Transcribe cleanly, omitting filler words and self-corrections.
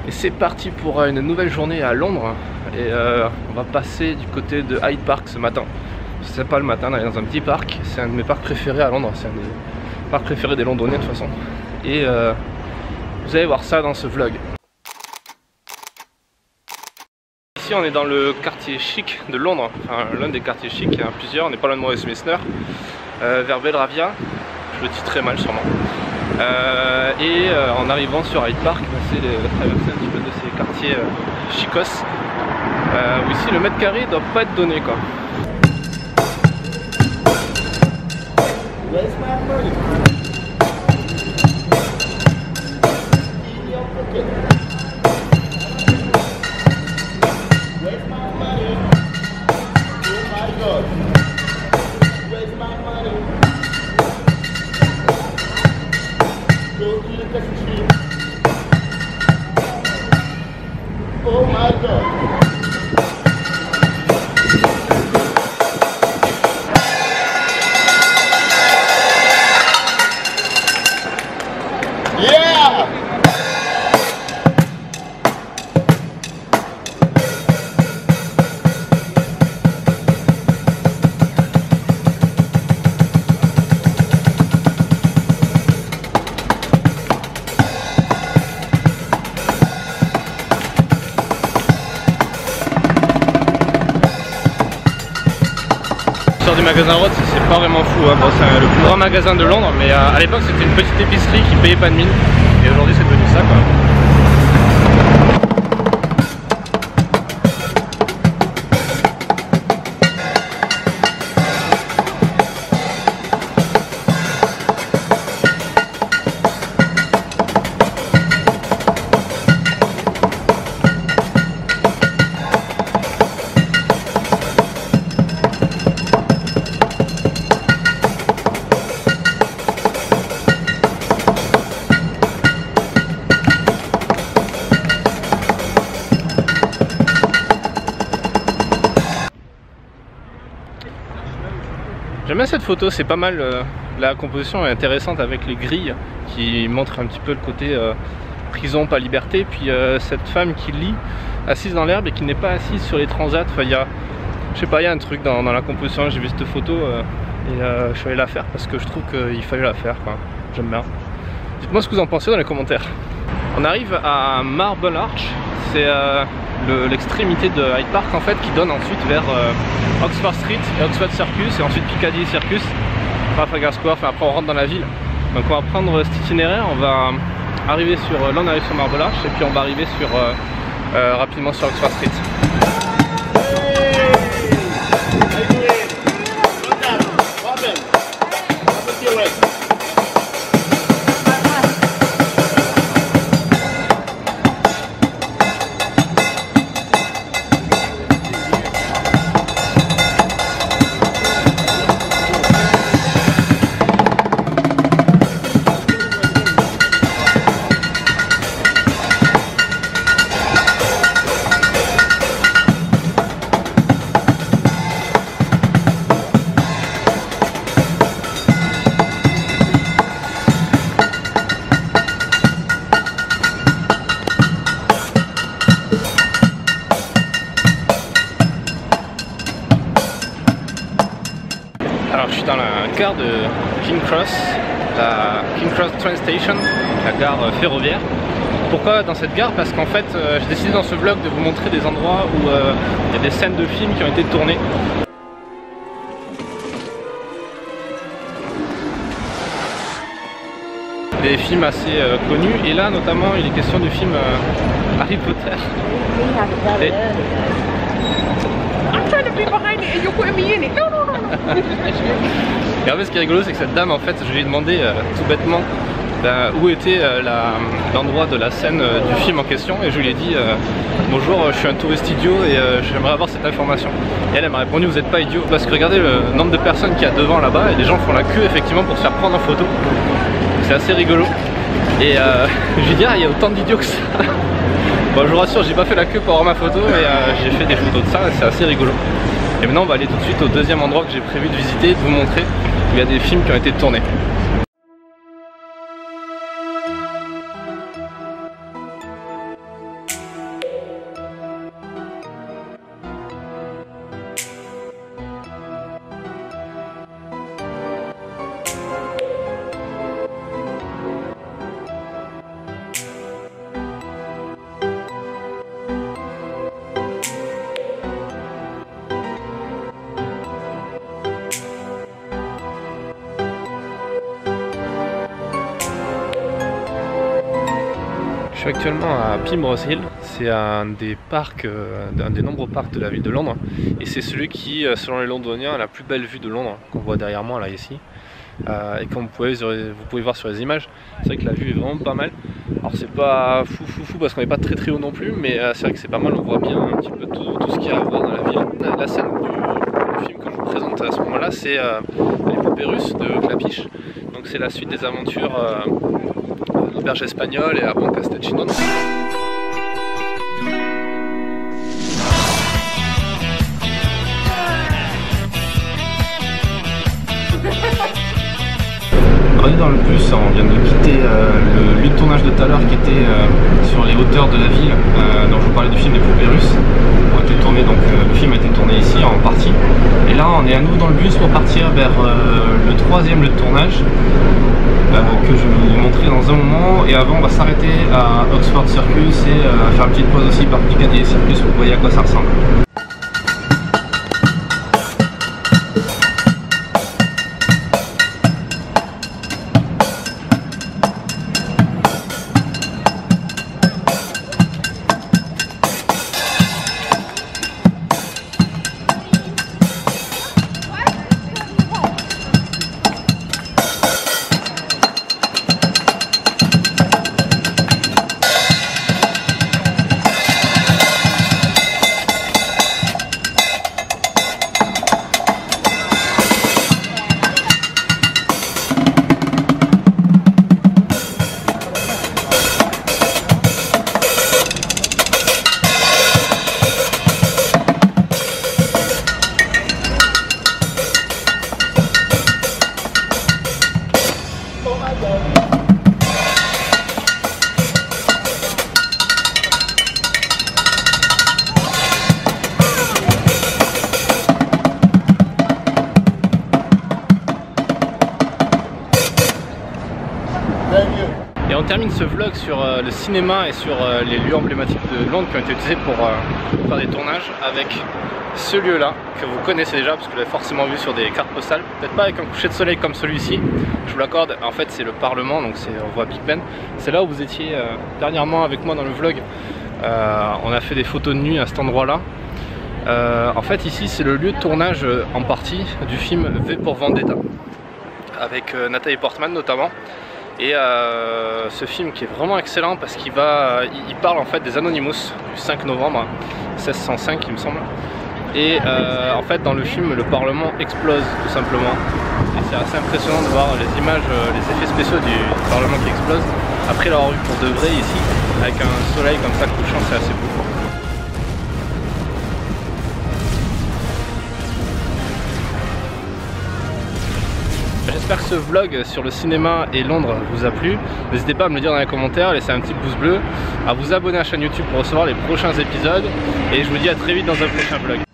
Et c'est parti pour une nouvelle journée à Londres. Et on va passer du côté de Hyde Park ce matin. C'est pas le matin, on est dans un petit parc. C'est un de mes parcs préférés à Londres. C'est un des parcs préférés des Londoniens de toute façon. Et vous allez voir ça dans ce vlog. Ici on est dans le quartier chic de Londres. Enfin l'un des quartiers chics, il y en a plusieurs. On n'est pas loin de Westminster. Vers Belgravia. Je le dis très mal sûrement. En arrivant sur Hyde Park, c'est traverser un petit peu de ces quartiers chicos où ici le mètre carré doit pas être donné quoi. Oh my God. Yeah! Du magasin Rhodes, c'est pas vraiment fou, hein. Bon, c'est le plus grand magasin de Londres, mais à l'époque c'était une petite épicerie qui payait pas de mine, et aujourd'hui c'est devenu ça quoi. J'aime bien cette photo, c'est pas mal, la composition est intéressante avec les grilles qui montrent un petit peu le côté prison, pas liberté. Puis cette femme qui lit, assise dans l'herbe et qui n'est pas assise sur les transats. Enfin, je sais pas, il y a un truc dans la composition, j'ai vu cette photo et je suis allé la faire parce que je trouve qu'il fallait la faire, j'aime bien. Dites-moi ce que vous en pensez dans les commentaires. On arrive à Marble Arch, c'est l'extrémité de Hyde Park en fait qui donne ensuite vers Oxford Street et Oxford Circus et ensuite Piccadilly Circus, Trafalgar Square. Enfin après on rentre dans la ville, donc on va prendre cet itinéraire. On va arriver sur, là on arrive sur Marble Arch et puis on va arriver sur rapidement sur Oxford Street. Alors je suis dans la gare de King Cross, la King Cross Train Station, la gare ferroviaire. Pourquoi dans cette gare? Parce qu'en fait j'ai décidé dans ce vlog de vous montrer des endroits où il y a des scènes de films qui ont été tournées. Des films assez connus, et là notamment il est question du film Harry Potter. Et... Et en fait ce qui est rigolo c'est que cette dame en fait je lui ai demandé tout bêtement où était l'endroit de la scène du film en question, et je lui ai dit bonjour, je suis un touriste idiot et j'aimerais avoir cette information. Et elle m'a répondu vous n'êtes pas idiot, parce que regardez le nombre de personnes qu'il y a devant là-bas et les gens font la queue effectivement pour se faire prendre en photo. C'est assez rigolo. Et je lui ai dit ah il y a autant d'idiots que ça. Bon je vous rassure, j'ai pas fait la queue pour avoir ma photo, mais j'ai fait des photos de ça et c'est assez rigolo. Et maintenant on va aller tout de suite au deuxième endroit que j'ai prévu de visiter et de vous montrer où il y a des films qui ont été tournés. suis actuellement à Primrose Hill, c'est un des parcs, un des nombreux parcs de la ville de Londres, et c'est celui qui, selon les Londoniens, a la plus belle vue de Londres, qu'on voit derrière moi là ici, et comme vous pouvez voir sur les images, c'est vrai que la vue est vraiment pas mal. Alors c'est pas fou parce qu'on n'est pas très haut non plus, mais c'est vrai que c'est pas mal, on voit bien un petit peu tout ce qu'il y a à voir dans la ville. La scène du film que je vous présente à ce moment-là, c'est l'épopée russe de Clapiche, donc c'est la suite des aventures l'auberge espagnole et avant Castelcinon. On est dans le bus, on vient de quitter le lieu de tournage de tout à l'heure qui était sur les hauteurs de la ville dont je vous parlais du film L'épopée russe. Le film a été tourné ici en partie. Et là on est à nouveau dans le bus pour partir vers le troisième lieu de tournage que je vais vous montrer dans un moment. Et avant on va s'arrêter à Oxford Circus et faire une petite pause aussi par Piccadilly Circus pour que vous voyez à quoi ça ressemble. Et on termine ce vlog sur le cinéma et sur les lieux emblématiques de Londres qui ont été utilisés pour faire des tournages avec ce lieu là que vous connaissez déjà parce que vous l'avez forcément vu sur des cartes postales, peut-être pas avec un coucher de soleil comme celui-ci, je vous l'accorde. En fait c'est le Parlement, donc on voit Big Ben, c'est là où vous étiez dernièrement avec moi dans le vlog. On a fait des photos de nuit à cet endroit là. En fait ici c'est le lieu de tournage en partie du film V pour Vendetta avec Nathalie Portman notamment. Et ce film qui est vraiment excellent parce qu'il parle en fait des Anonymous du 5 novembre 1605 il me semble. Et en fait dans le film le Parlement explose tout simplement. Et c'est assez impressionnant de voir les images, les effets spéciaux du Parlement qui explose. Après l'avoir vu pour de vrai ici, avec un soleil comme ça couchant, c'est assez beau. J'espère que ce vlog sur le cinéma et Londres vous a plu. N'hésitez pas à me le dire dans les commentaires, laissez un petit pouce bleu, à vous abonner à la chaîne YouTube pour recevoir les prochains épisodes. Et je vous dis à très vite dans un prochain vlog.